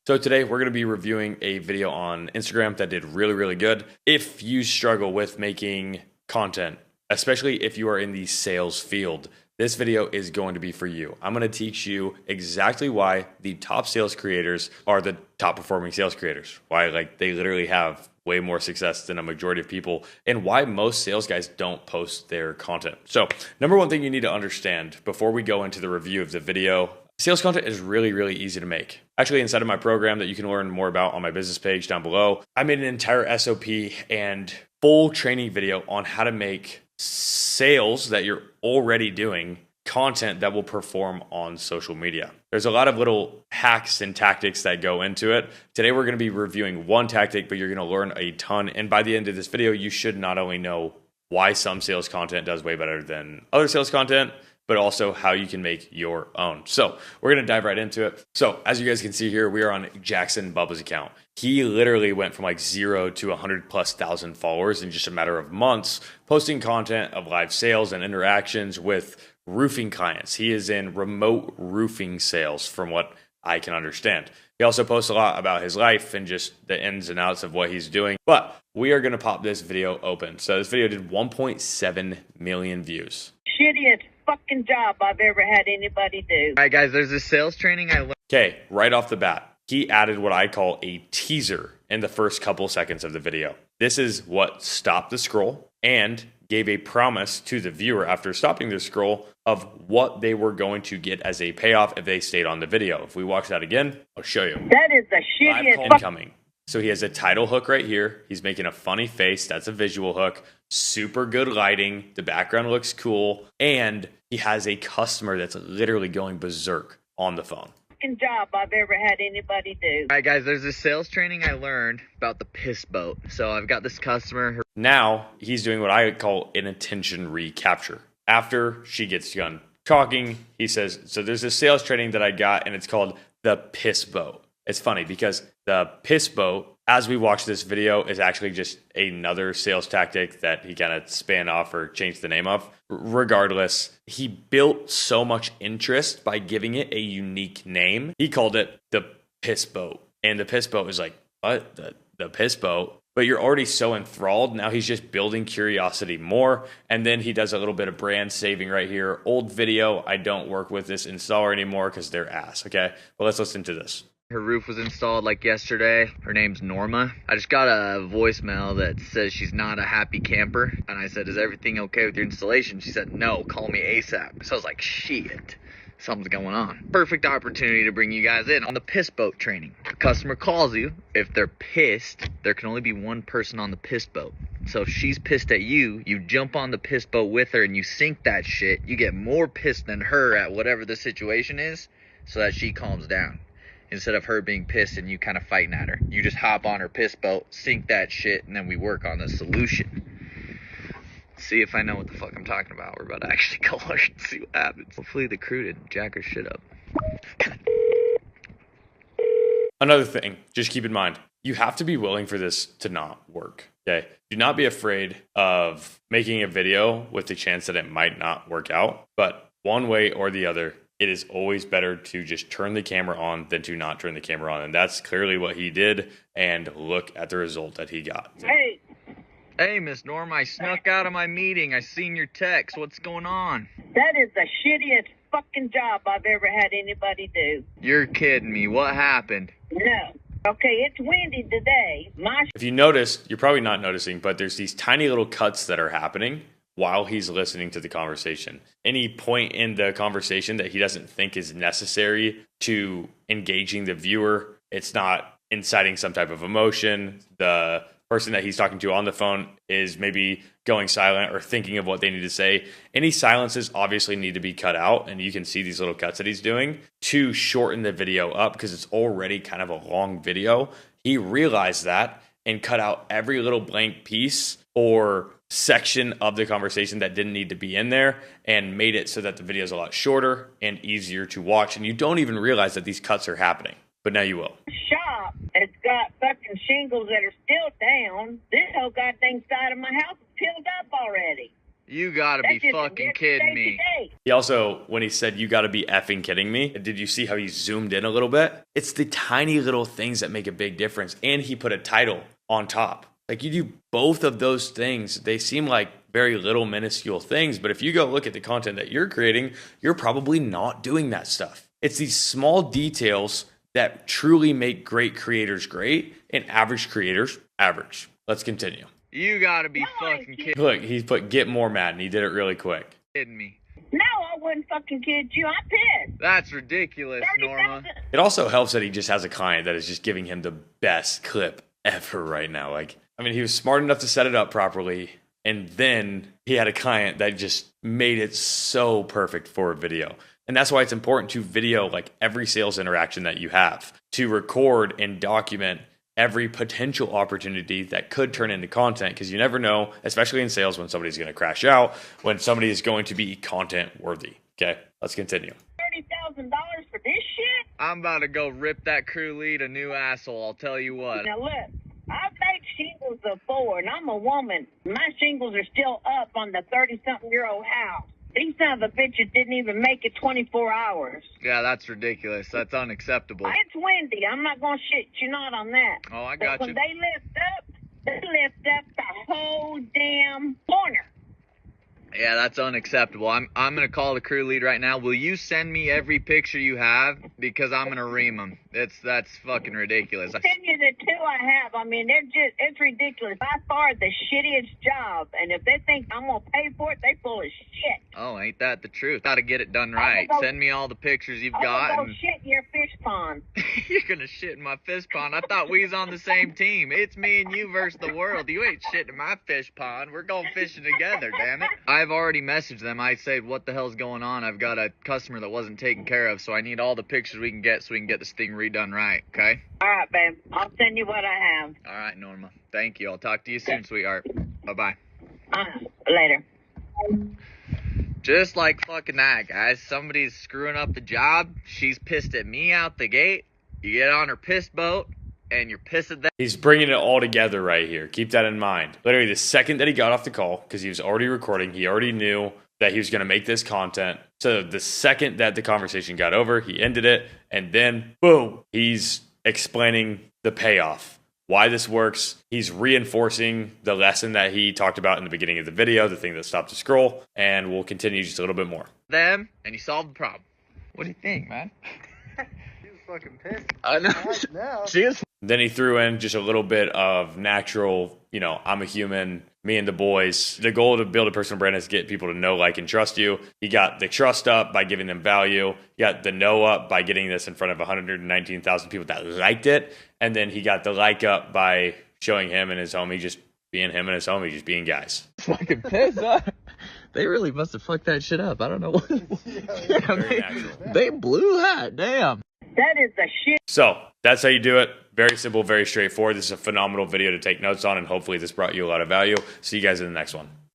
So today we're going to be reviewing a video on Instagram that did really, really good. If you struggle with making content, especially if you are in the sales field, this video is going to be for you. I'm going to teach you exactly why the top sales creators are the top performing sales creators. Why they literally have way more success than a majority of people, and why most sales guys don't post their content. So, number one thing you need to understand before we go into the review of the video, sales content is really, really easy to make. Actually, inside of my program that you can learn more about on my business page down below, I made an entire SOP and full training video on how to make sales that you're already doing content that will perform on social media. There's a lot of little hacks and tactics that go into it. Today, we're going to be reviewing one tactic, but you're going to learn a ton. And by the end of this video, you should not only know why some sales content does way better than other sales content, but also how you can make your own. So we're going to dive right into it. So as you guys can see here, we are on Jackson Bubba's account. He literally went from 0 to 100,000+ followers in just a matter of months, posting content of live sales and interactions with roofing clients. He is in remote roofing sales from what I can understand. He also posts a lot about his life and just the ins and outs of what he's doing. But we are going to pop this video open. So this video did 1.7 million views. Shittiest fucking job I've ever had anybody do. All right, guys, there's this sales training I learned. Okay, right off the bat, he added what I call a teaser in the first couple seconds of the video. This is what stopped the scroll and gave a promise to the viewer after stopping the scroll of what they were going to get as a payoff if they stayed on the video. If we watch that again, I'll show you. That is the Live shittiest call incoming. So he has a title hook right here. He's making a funny face. That's a visual hook. Super good lighting. The background looks cool. And he has a customer that's literally going berserk on the phone. fucking job I've ever had anybody do. All right, guys, there's this sales training I learned about the piss boat. So I've got this customer. Now he's doing what I call an attention recapture. After she gets done talking, he says, so there's this sales training that I got and it's called the piss boat. It's funny because the piss boat, as we watch this video, is actually just another sales tactic that he kind of span off or changed the name of. Regardless, he built so much interest by giving it a unique name. He called it the piss boat. And the piss boat is like, what? The piss boat? But you're already so enthralled. Now he's just building curiosity more. And then he does a little bit of brand saving right here. Old video. I don't work with this installer anymore because they're ass. Okay. But let's listen to this. Her roof was installed like yesterday. Her name's Norma. I just got a voicemail that says she's not a happy camper. And I said, is everything okay with your installation? She said, no, call me ASAP. So I was like, shit, something's going on. Perfect opportunity to bring you guys in on the piss boat training. The customer calls you. If they're pissed, there can only be one person on the piss boat. So if she's pissed at you, you jump on the piss boat with her and you sink that shit. You get more pissed than her at whatever the situation is so that she calms down. Instead of her being pissed and you kind of fighting at her. You just hop on her piss boat, sink that shit, and then we work on the solution. See if I know what the fuck I'm talking about. We're about to actually call her and see what happens. Hopefully the crew didn't jack her shit up. Another thing, just keep in mind, you have to be willing for this to not work. Okay. Do not be afraid of making a video with the chance that it might not work out. But one way or the other, it is always better to just turn the camera on than to not turn the camera on. And that's clearly what he did. And look at the result that he got. Hey, Miss Norm, I snuck out of my meeting. I seen your text. What's going on? That is the shittiest fucking job I've ever had anybody do. You're kidding me. What happened? No. Okay, it's windy today. If you noticed, you're probably not noticing, but there's these tiny little cuts that are happening while he's listening to the conversation. Any point in the conversation that he doesn't think is necessary to engaging the viewer, it's not inciting some type of emotion. The person that he's talking to on the phone is maybe going silent or thinking of what they need to say. Any silences obviously need to be cut out, and you can see these little cuts that he's doing to shorten the video up because it's already kind of a long video. He realized that and cut out every little blank piece or section of the conversation that didn't need to be in there and made it so that the video is a lot shorter and easier to watch. And you don't even realize that these cuts are happening, but now you will. Shop has got fucking shingles that are still down. This whole goddamn side of my house is peeled up already. You gotta That's be just fucking yesterday kidding me. today. He also, when he said, "You gotta be effing kidding me," did you see how he zoomed in a little bit? It's the tiny little things that make a big difference. And he put a title on top. Like, you do both of those things, they seem like very little minuscule things, but if you go look at the content that you're creating, you're probably not doing that stuff. It's these small details that truly make great creators great and average creators average. Let's continue. You gotta be No, I fucking can't. Look, he put "get more mad," and he did it really quick. kidding me. No, I wouldn't fucking kid you. I'm pissed. That's ridiculous, Norma. 30,000. It also helps that he just has a client that is just giving him the best clip ever right now. Like, I mean, he was smart enough to set it up properly, and then he had a client that just made it so perfect for a video. And that's why it's important to video like every sales interaction that you have, to record and document every potential opportunity that could turn into content, because you never know, especially in sales, when somebody's going to crash out, when somebody is going to be content worthy. Okay, let's continue. $30,000 for this shit? I'm about to go rip that crew lead a new asshole, I'll tell you what. Now look, I've made shingles before, and I'm a woman. My shingles are still up on the 30-something-year-old house. These son of a bitches didn't even make it 24 hours. Yeah, that's ridiculous. That's unacceptable. It's windy. I'm not going to shit you not on that. Oh, I But got when you. they lift up the whole damn corner. Yeah, that's unacceptable. I'm gonna call the crew lead right now. Will you send me every picture you have? Because I'm gonna ream them. That's fucking ridiculous. Send you the two I have. I mean, it's ridiculous. By far the shittiest job. And if they think I'm going to pay for it, they full of shit. Oh, ain't that the truth? Gotta get it done right. Send me all the pictures you've I'm got. going to go And shit in your fish pond. you're gonna shit in my fish pond. I thought we was on the same team. It's me and you versus the world. You ain't shitting in my fish pond. We're going fishing together, damn it. I've already messaged them. I said, what the hell's going on? I've got a customer that wasn't taken care of, so I need all the pictures we can get so we can get this thing redone right, okay? All right, babe. I'll send you what I have. All right, Norma. Thank you. I'll talk to you soon, sweetheart. Bye-bye. Later. Just like fucking that, guys. Somebody's screwing up the job. She's pissed at me out the gate. You get on her piss boat, and you're pissed at them. He's bringing it all together right here. Keep that in mind. Literally, the second that he got off the call, because he was already recording, he already knew that he was going to make this content. So the second that the conversation got over, he ended it, and then, boom, he's explaining the payoff, why this works. He's reinforcing the lesson that he talked about in the beginning of the video, the thing that stopped the scroll, and we'll continue just a little bit more. And you solve the problem. What do you think, man? She was fucking pissed. I know. Now. She is. Then he threw in just a little bit of natural, I'm a human, me and the boys. The goal to build a personal brand is to get people to know, like, and trust you. He got the trust up by giving them value. He got the know up by getting this in front of 119,000 people that liked it. And then he got the like up by showing him and his homie just being him and his homie, just being guys. Fucking pissed, huh? They really must have fucked that shit up. I don't know what. Very natural. They blew that. Damn. That is the shit. So that's how you do it. Very simple, very straightforward. This is a phenomenal video to take notes on, and hopefully this brought you a lot of value. See you guys in the next one.